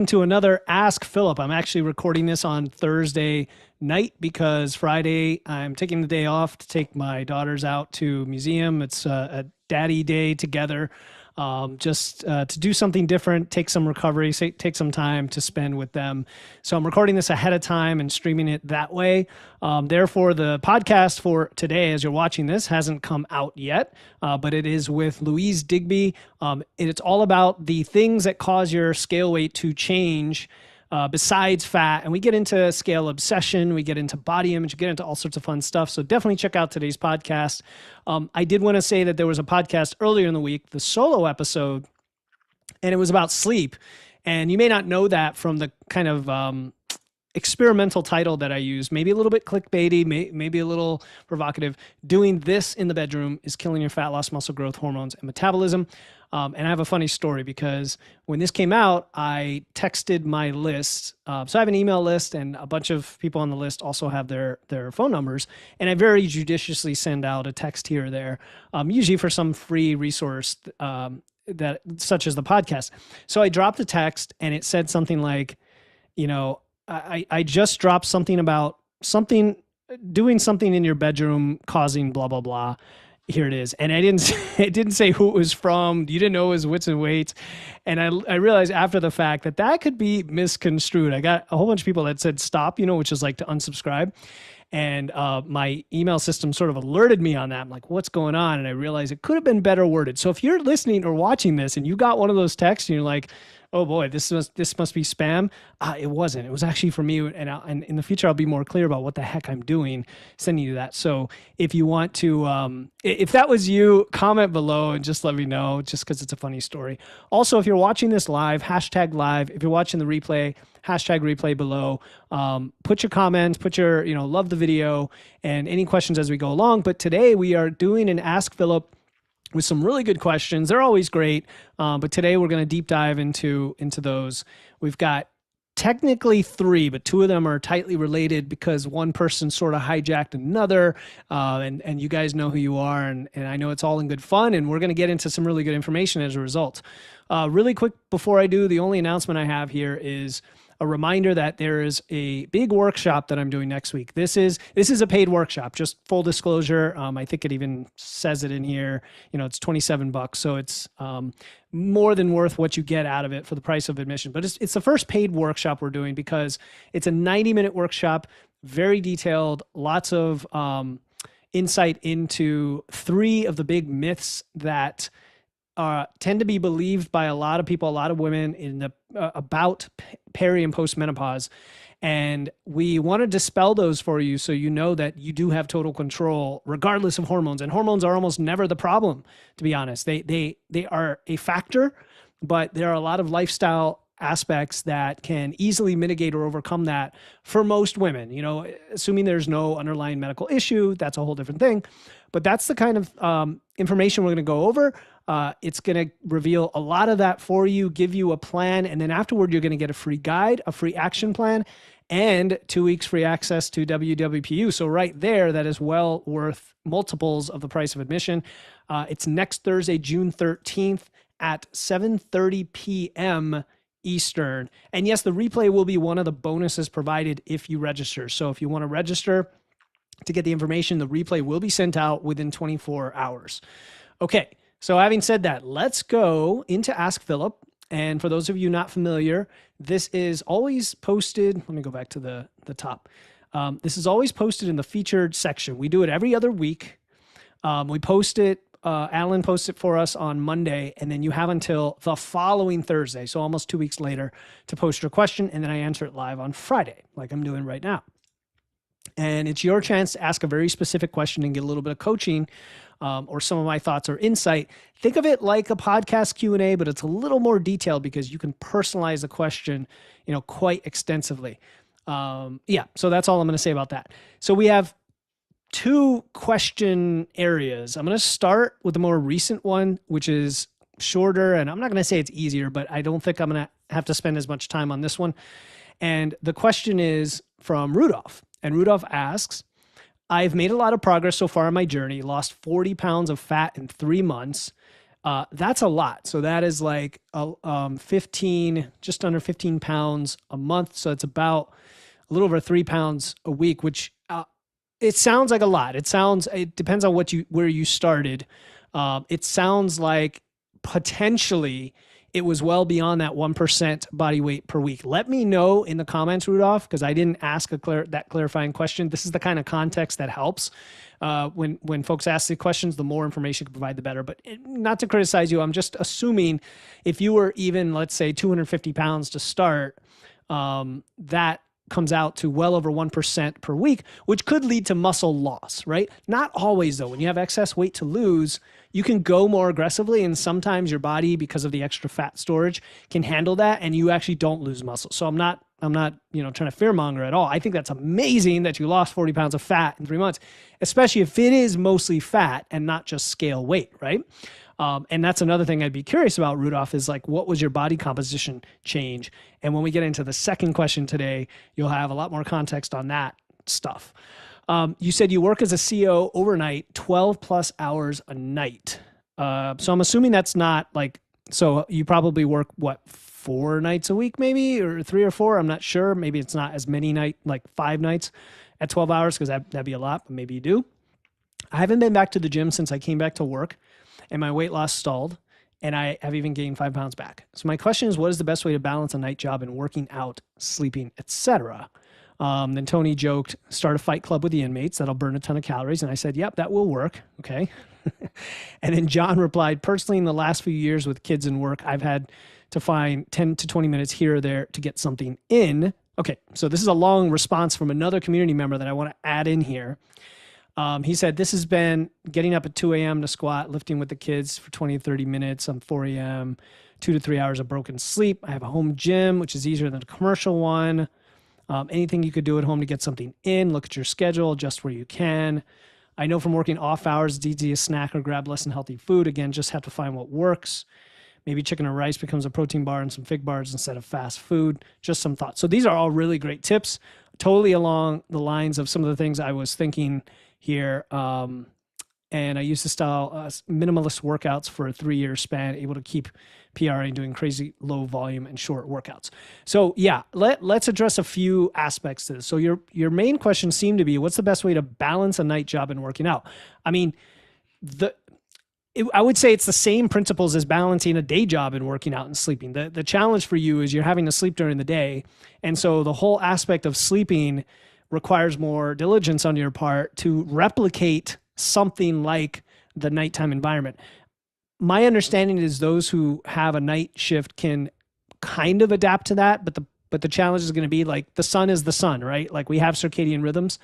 To another Ask Philip. I'm actually recording this on Thursday night because Friday I'm taking the day off to take my daughters out to museum. It's a daddy day together, just to do something different, take some recovery, take some time to spend with them. So I'm recording this ahead of time and streaming it that way. Therefore, the podcast for today, as you're watching this, hasn't come out yet, but it is with Louise Digby. It's all about the things that cause your scale weight to change besides fat. And we get into scale obsession, we get into body image, we get into all sorts of fun stuff. So definitely check out today's podcast. I did want to say that there was a podcast earlier in the week, the solo episode, and it was about sleep. And you may not know that from the kind of experimental title that I use, maybe a little bit clickbaity, maybe a little provocative. Doing this in the bedroom is killing your fat loss, muscle growth, hormones, and metabolism. And I have a funny story because when this came out, I texted my list. So I have an email list, and a bunch of people on the list also have their phone numbers. And I very judiciously send out a text here or there, usually for some free resource that such as the podcast. So I dropped a text, and it said something like, I just dropped something about doing something in your bedroom causing blah, blah, blah. Here it is. And it didn't say who it was from. You didn't know it was Wits and Weights. And I realized after the fact that could be misconstrued. I got a whole bunch of people that said stop, which is like to unsubscribe. And my email system sort of alerted me on that. I'm like, what's going on? And I realized it could have been better worded. So if you're listening or watching this and you got one of those texts and you're like, oh boy, this must be spam. It wasn't. It was actually for me. And in the future, I'll be more clear about what the heck I'm doing, sending you that. So if you want to, if that was you, comment below and just let me know, just because it's a funny story. Also, if you're watching this live, hashtag live. If you're watching the replay, hashtag replay below. Put your comments, put your, love the video, and any questions as we go along. But today we are doing an Ask Philip with some really good questions. They're always great, but today we're going to deep dive into those. We've got technically three, but two of them are tightly related because one person sort of hijacked another, and you guys know who you are, and I know it's all in good fun, and we're going to get into some really good information as a result. Really quick before I do, the only announcement I have here is a reminder that there is a big workshop that I'm doing next week. This is a paid workshop, just full disclosure. I think it even says it in here, it's $27. So it's more than worth what you get out of it for the price of admission. But it's the first paid workshop we're doing because it's a 90-minute workshop, very detailed, lots of insight into three of the big myths that tend to be believed by a lot of people, a lot of women about peri and post menopause. And we want to dispel those for you so you know that you do have total control regardless of hormones. And hormones are almost never the problem, to be honest. They are a factor, but there are a lot of lifestyle aspects that can easily mitigate or overcome that for most women, assuming there's no underlying medical issue. That's a whole different thing. But that's the kind of information we're going to go over. It's going to reveal a lot of that for you, give you a plan, and then afterward, you're going to get a free guide, a free action plan, and 2 weeks free access to WWPU. So right there, that is well worth multiples of the price of admission. It's next Thursday, June 13th at 7:30 p.m. Eastern. And yes, the replay will be one of the bonuses provided if you register. So if you want to register to get the information, the replay will be sent out within 24 hours. Okay. So having said that, let's go into Ask Philip. And for those of you not familiar, this is always posted. Let me go back to the top. This is always posted in the featured section. We do it every other week. We post it. Alan posts it for us on Monday, and then you have until the following Thursday, so almost 2 weeks later, to post your question, and then I answer it live on Friday, like I'm doing right now. And it's your chance to ask a very specific question and get a little bit of coaching or some of my thoughts or insight. Think of it like a podcast Q&A, but it's a little more detailed because you can personalize the question, quite extensively. So that's all I'm going to say about that. So we have two question areas. I'm going to start with the more recent one, which is shorter, and I'm not going to say it's easier, but I don't think I'm going to have to spend as much time on this one. And the question is from Rudolph. And Rudolph asks, I've made a lot of progress so far in my journey, lost 40 pounds of fat in 3 months. That's a lot. So that is like 15, just under 15 pounds a month. So it's about a little over 3 pounds a week, which it sounds like a lot. It depends on where you started. It sounds like potentially it was well beyond that 1% body weight per week. Let me know in the comments, Rudolph, because I didn't ask that clarifying question. This is the kind of context that helps. When folks ask the questions, the more information you can provide, the better. But not to criticize you, I'm just assuming if you were even, let's say, 250 pounds to start, that comes out to well over 1% per week, which could lead to muscle loss, right? Not always, though. When you have excess weight to lose, you can go more aggressively, and sometimes your body, because of the extra fat storage, can handle that, and you actually don't lose muscle. So I'm not trying to fearmonger at all. I think that's amazing that you lost 40 pounds of fat in 3 months, especially if it is mostly fat and not just scale weight, right? And that's another thing I'd be curious about, Rudolph, is like, what was your body composition change? And when we get into the second question today, you'll have a lot more context on that stuff. You said you work as a CO overnight, 12 plus hours a night. So I'm assuming that's not like, so you probably work, what, 4 nights a week maybe, or 3 or 4? I'm not sure. Maybe it's not as many like 5 nights at 12 hours, because that'd be a lot, but maybe you do. I haven't been back to the gym since I came back to work, and my weight loss stalled, and I have even gained 5 pounds back. So my question is, what is the best way to balance a night job and working out, sleeping, etc.? Then Tony joked, start a fight club with the inmates. That'll burn a ton of calories. And I said, yep, that will work. Okay. And then John replied, personally, in the last few years with kids and work, I've had to find 10 to 20 minutes here or there to get something in. Okay. So this is a long response from another community member that I want to add in here. He said, this has been getting up at 2 a.m. to squat, lifting with the kids for 20 to 30 minutes on 4 a.m., 2 to 3 hours of broken sleep. I have a home gym, which is easier than a commercial one. Anything you could do at home to get something in, look at your schedule, adjust where you can. I know from working off hours, it's easy to snack or grab less than healthy food. Again, just have to find what works. Maybe chicken or rice becomes a protein bar and some fig bars instead of fast food. Just some thoughts. So these are all really great tips, totally along the lines of some of the things I was thinking here. And I used to style minimalist workouts for a 3-year span, able to keep PRing, doing crazy low volume and short workouts. So yeah, let's address a few aspects to this. So your main question seemed to be, what's the best way to balance a night job and working out? I mean, I would say it's the same principles as balancing a day job and working out and sleeping. The challenge for you is you're having to sleep during the day. And so the whole aspect of sleeping requires more diligence on your part to replicate something like the nighttime environment. My understanding is those who have a night shift can kind of adapt to that, but the challenge is going to be like the sun is the sun, right? Like we have circadian rhythms.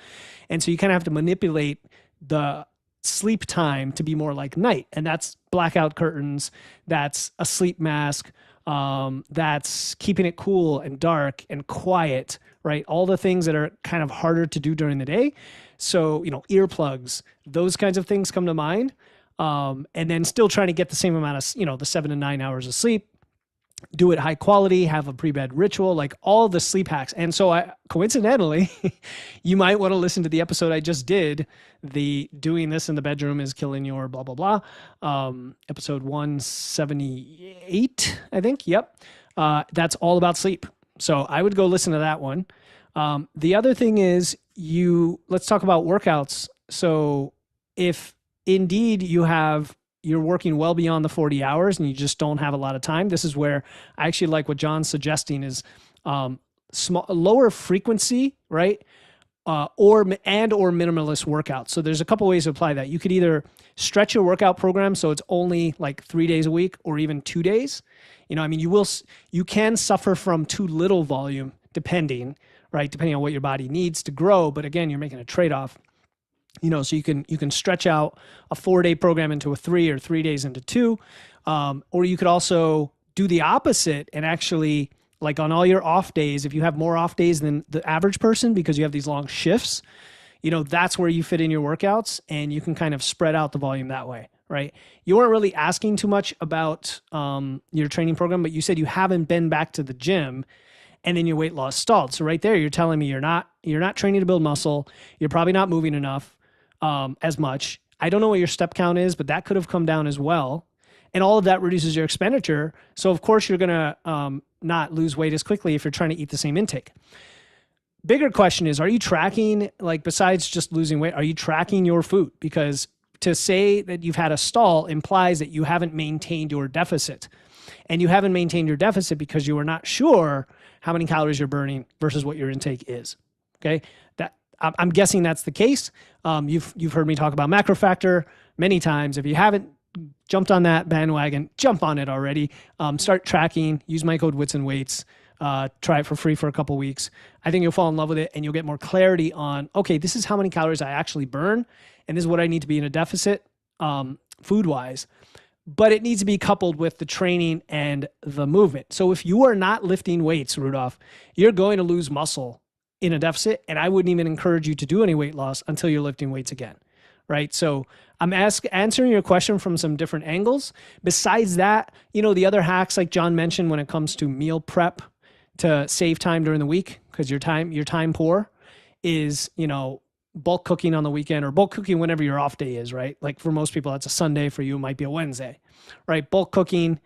And so you kind of have to manipulate the sleep time to be more like night. And that's blackout curtains, that's a sleep mask, that's keeping it cool and dark and quiet, right? All the things that are kind of harder to do during the day. So, earplugs, those kinds of things come to mind. And then still trying to get the same amount of, the 7 to 9 hours of sleep, do it high quality, have a pre-bed ritual, like all the sleep hacks. And so coincidentally, you might want to listen to the episode I just did, the doing this in the bedroom is killing your blah, blah, blah. Episode 178, I think. Yep. That's all about sleep. So I would go listen to that one. The other thing is let's talk about workouts. So if indeed you're working well beyond the 40 hours and you just don't have a lot of time, this is where I actually like what John's suggesting is lower frequency, right? Or minimalist workouts. So there's a couple ways to apply that. You could either stretch your workout program so it's only like 3 days a week or even 2 days. You can suffer from too little volume depending on what your body needs to grow. But again, you're making a trade-off. So you can stretch out a 4-day program into a 3 or 3 days into 2. Or you could also do the opposite and actually, like on all your off days, if you have more off days than the average person because you have these long shifts, that's where you fit in your workouts and you can kind of spread out the volume that way, right? You weren't really asking too much about your training program, but you said you haven't been back to the gym and then your weight loss stalled. So right there, you're telling me you're not training to build muscle. You're probably not moving enough as much. I don't know what your step count is, but that could have come down as well. And all of that reduces your expenditure. So of course you're going to not lose weight as quickly if you're trying to eat the same intake. Bigger question is, are you tracking, like besides just losing weight, are you tracking your food? Because to say that you've had a stall implies that you haven't maintained your deficit. And you haven't maintained your deficit because you are not sure how many calories you're burning versus what your intake is. Okay, that I'm guessing that's the case. You've heard me talk about macro factor many times. If you haven't jumped on that bandwagon, jump on it already. Start tracking. Use my code Wits and Weights. Try it for free for a couple weeks. I think you'll fall in love with it, and you'll get more clarity on, okay, this is how many calories I actually burn, and this is what I need to be in a deficit food-wise. But it needs to be coupled with the training and the movement. So if you are not lifting weights, Rudolph, you're going to lose muscle in a deficit, and I wouldn't even encourage you to do any weight loss until you're lifting weights again, right? So I'm answering your question from some different angles. Besides that, the other hacks like John mentioned when it comes to meal prep to save time during the week, because you're time poor, is, bulk cooking on the weekend or bulk cooking whenever your off day is, right? Like for most people, that's a Sunday. For you, it might be a Wednesday, right? Bulk cooking.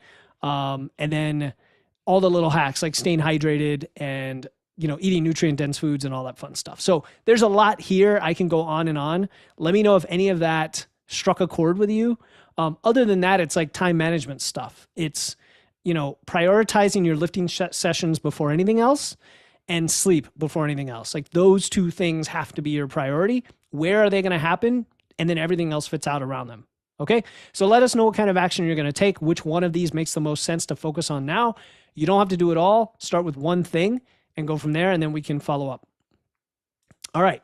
And then all the little hacks like staying hydrated and, eating nutrient dense foods and all that fun stuff. So there's a lot here. I can go on and on. Let me know if any of that struck a chord with you. Other than that, it's like time management stuff. It's, prioritizing your lifting sessions before anything else, and sleep before anything else. Like those two things have to be your priority. Where are they going to happen? And then everything else fits out around them. Okay. So let us know what kind of action you're going to take. Which one of these makes the most sense to focus on now? You don't have to do it all. Start with one thing and go from there, and then we can follow up. All right.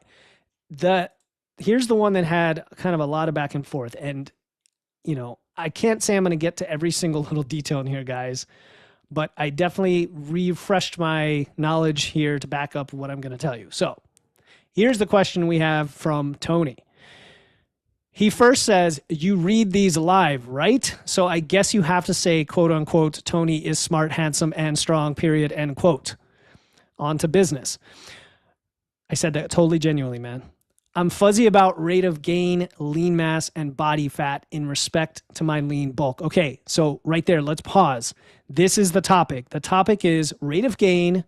Here's the one that had kind of a lot of back and forth. And, I can't say I'm going to get to every single little detail in here, guys, but I definitely refreshed my knowledge here to back up what I'm going to tell you. So here's the question we have from Tony. He first says, you read these live, right? So I guess you have to say, quote unquote, Tony is smart, handsome, and strong, period, end quote. On to business. I said that totally genuinely, man. I'm fuzzy about rate of gain, lean mass, and body fat in respect to my lean bulk. Okay, so right there, let's pause. This is the topic. The topic is rate of gain,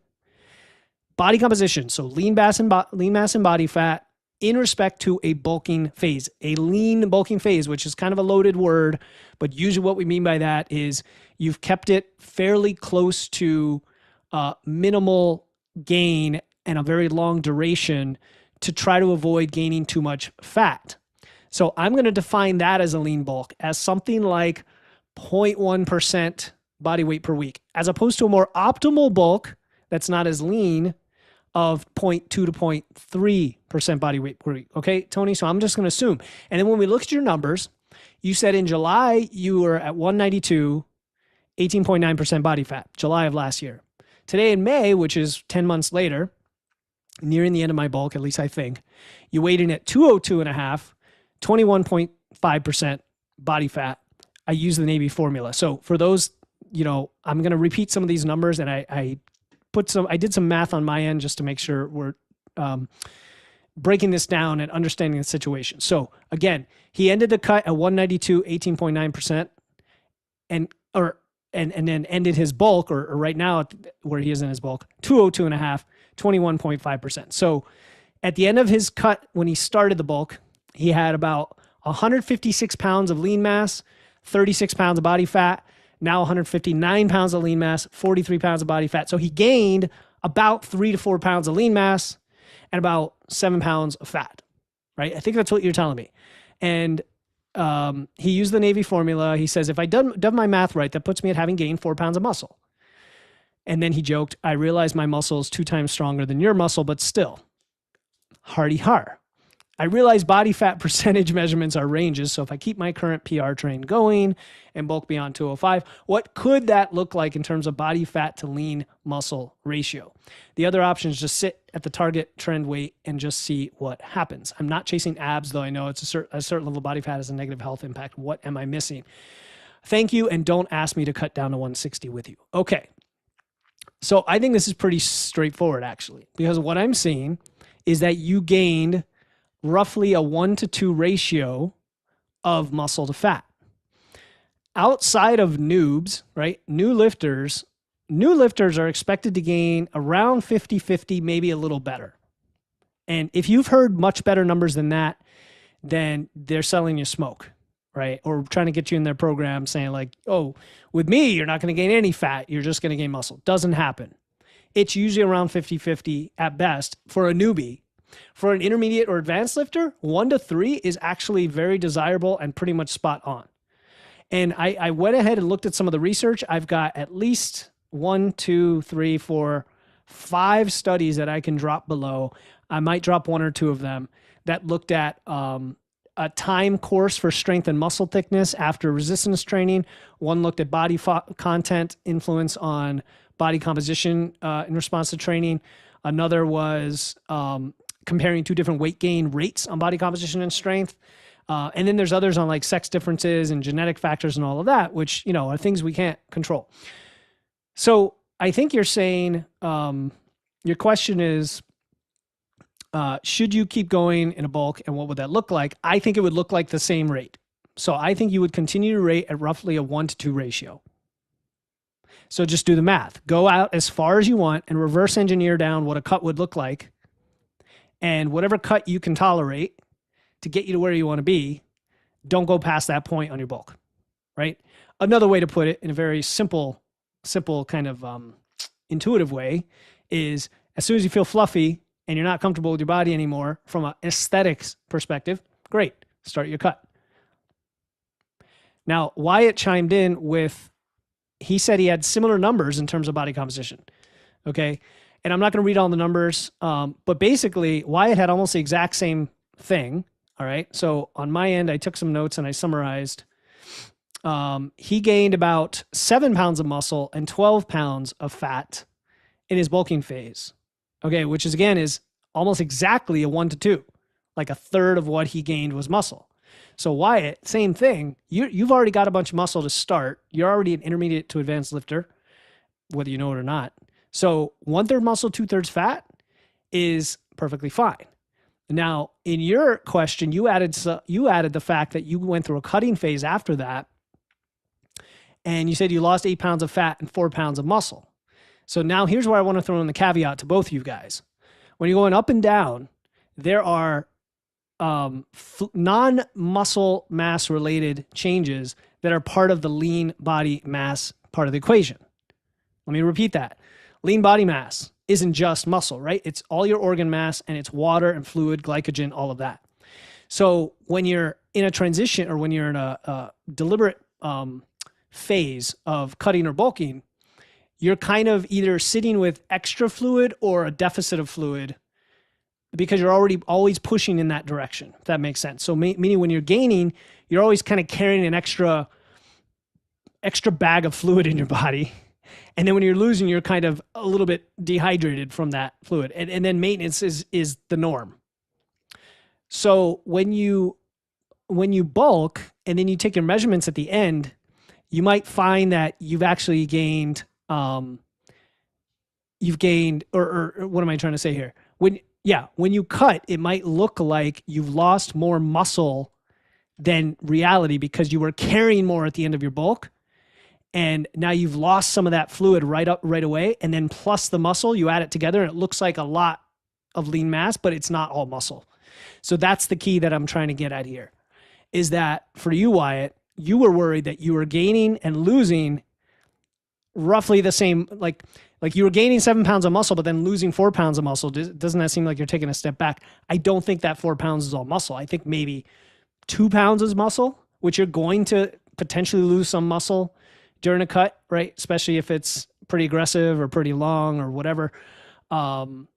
body composition. So lean mass and body fat in respect to a bulking phase, a lean bulking phase, which is kind of a loaded word, but usually what we mean by that is you've kept it fairly close to minimal gain and a very long duration to try to avoid gaining too much fat. So I'm going to define that as a lean bulk as something like 0.1% body weight per week, as opposed to a more optimal bulk that's not as lean of 0.2 to 0.3% body weight per week. Okay, Tony, so I'm just going to assume. And then when we look at your numbers, you said in July, you were at 192, 18.9% body fat, July of last year. Today in May, which is 10 months later, nearing the end of my bulk, at least I think, you weighed in at 202.5, 21.5% body fat. I use the Navy formula. So for those, I'm going to repeat some of these numbers, and I did some math on my end just to make sure we're breaking this down and understanding the situation. So again, he ended the cut at 192, 18.9%, and then ended his bulk, or right now where he is in his bulk, 202.5, 21.5%. So at the end of his cut, when he started the bulk, he had about 156 pounds of lean mass, 36 pounds of body fat, now 159 pounds of lean mass, 43 pounds of body fat. So he gained about 3 to 4 pounds of lean mass and about 7 pounds of fat, right? I think that's what you're telling me. And he used the Navy formula. He says, if I done my math right, that puts me at having gained 4 pounds of muscle. And then he joked, I realize my muscle is 2 times stronger than your muscle, but still, hardy har. I realize body fat percentage measurements are ranges. So if I keep my current PR train going and bulk beyond 205, what could that look like in terms of body fat to lean muscle ratio? The other option is just sit at the target trend weight and just see what happens. I'm not chasing abs, though I know it's a certain level of body fat has a negative health impact. What am I missing? Thank you, and don't ask me to cut down to 160 with you. Okay. So I think this is pretty straightforward, actually, because what I'm seeing is that you gained roughly a 1 to 2 ratio of muscle to fat. outside of noobs, right? New lifters are expected to gain around 50-50, maybe a little better. And if you've heard much better numbers than that, then they're selling you smoke, right? Or trying to get you in their program saying like, oh, with me, you're not going to gain any fat. You're just going to gain muscle. Doesn't happen. It's usually around 50-50 at best for a newbie. For an intermediate or advanced lifter, 1 to 3 is actually very desirable and pretty much spot on. And I went ahead and looked at some of the research. I've got at least 1, 2, 3, 4, 5 studies that I can drop below. I might drop 1 or 2 of them that looked at a time course for strength and muscle thickness after resistance training. One looked at body content influence on body composition in response to training. Another was comparing 2 different weight gain rates on body composition and strength. And then there's others on like sex differences and genetic factors and all of that, which, are things we can't control. So I think you're saying, your question is, should you keep going in a bulk and what would that look like? I think it would look like the same rate. So I think you would continue to rate at roughly a 1 to 2 ratio. So just do the math. Go out as far as you want and reverse engineer down what a cut would look like. And whatever cut you can tolerate to get you to where you want to be, don't go past that point on your bulk, right? Another way to put it in a very simple kind of intuitive way is as soon as you feel fluffy and you're not comfortable with your body anymore from an aesthetics perspective, great, start your cut. Now, Wyatt chimed in with, he said he had similar numbers in terms of body composition, okay? And I'm not going to read all the numbers, but basically Wyatt had almost the exact same thing, all right? So on my end, I took some notes and I summarized. He gained about 7 pounds of muscle and 12 pounds of fat in his bulking phase, okay? Which is, again, is almost exactly a 1 to 2, like a third of what he gained was muscle. So Wyatt, same thing. You've already got a bunch of muscle to start. You're already an intermediate to advanced lifter, whether you know it or not. So 1/3 muscle, 2/3 fat is perfectly fine. Now, in your question, you added the fact that you went through a cutting phase after that, and you said you lost 8 pounds of fat and 4 pounds of muscle. So now here's where I want to throw in the caveat to both of you guys. When you're going up and down, there are non-muscle mass related changes that are part of the lean body mass part of the equation. Let me repeat that. Lean body mass isn't just muscle, right? It's all your organ mass and it's water and fluid, glycogen, all of that. So when you're in a transition or when you're in a deliberate phase of cutting or bulking, you're kind of either sitting with extra fluid or a deficit of fluid because you're already always pushing in that direction, if that makes sense. So meaning when you're gaining, you're always kind of carrying an extra bag of fluid in your body. And then when you're losing, you're kind of a little bit dehydrated from that fluid. And then maintenance is the norm. So when you bulk and then you take your measurements at the end, you might find that you've actually gained, or what am I trying to say here? When you cut, it might look like you've lost more muscle than reality because you were carrying more at the end of your bulk. And now you've lost some of that fluid right away. And then plus the muscle, you add it together and it looks like a lot of lean mass, but it's not all muscle. So that's the key that I'm trying to get at here, is that for you, Wyatt, you were worried that you were gaining and losing roughly the same, like you were gaining 7 pounds of muscle, but then losing 4 pounds of muscle. Doesn't that seem like you're taking a step back? I don't think that 4 pounds is all muscle. I think maybe 2 pounds is muscle, which you're going to potentially lose some muscle during a cut, right? Especially if it's pretty aggressive or pretty long or whatever. But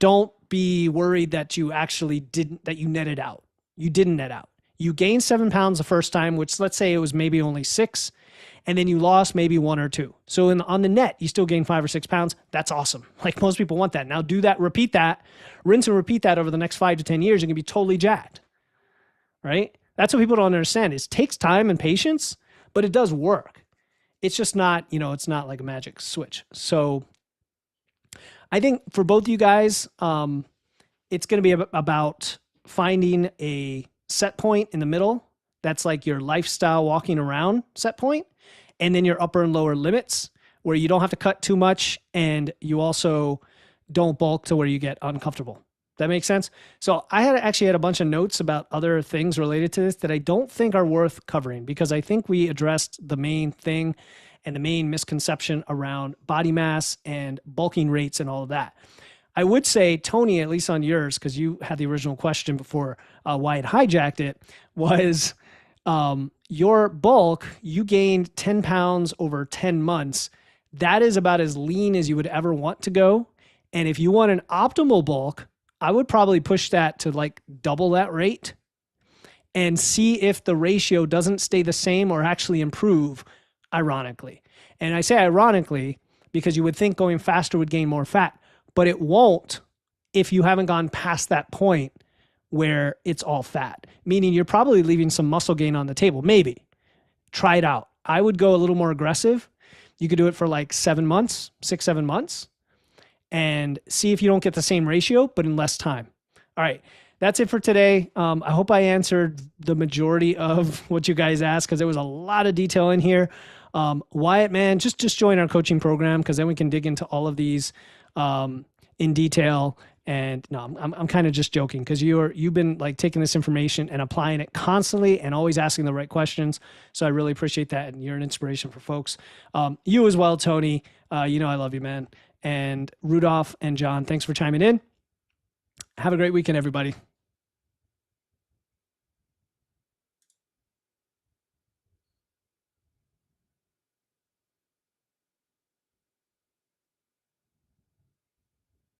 don't be worried that you actually you netted out. You didn't net out. You gained 7 pounds the first time, which let's say it was maybe only 6, and then you lost maybe 1 or 2. So on the net, you still gained 5 or 6 pounds. That's awesome. Like most people want that. Now do that, repeat that, rinse and repeat that over the next 5 to 10 years. You're gonna be totally jacked, right? That's what people don't understand. It takes time and patience, but it does work. It's just not, it's not like a magic switch. So I think for both of you guys, it's going to be about finding a set point in the middle That's like your lifestyle walking around set point, and then your upper and lower limits where you don't have to cut too much and you also don't bulk to where you get uncomfortable. That makes sense? So I actually had a bunch of notes about other things related to this that I don't think are worth covering, because I think we addressed the main thing and the main misconception around body mass and bulking rates and all of that. I would say, Tony, at least on yours, because you had the original question before Wyatt hijacked it, was your bulk, you gained 10 pounds over 10 months. That is about as lean as you would ever want to go. And if you want an optimal bulk, I would probably push that to like double that rate and see if the ratio doesn't stay the same or actually improve, ironically. And I say ironically because you would think going faster would gain more fat, but it won't if you haven't gone past that point where it's all fat, meaning you're probably leaving some muscle gain on the table. Maybe. Try it out. I would go a little more aggressive. You could do it for like 7 months, 6, 7 months, and see if you don't get the same ratio, but in less time. All right. That's it for today. I hope I answered the majority of what you guys asked, because there was a lot of detail in here. Wyatt, man, just join our coaching program, because then we can dig into all of these in detail. And no, I'm kind of just joking, because you've been like taking this information and applying it constantly and always asking the right questions. So I really appreciate that. And you're an inspiration for folks. You as well, Tony. You know I love you, man. And Rudolph and John, thanks for chiming in. Have a great weekend, everybody.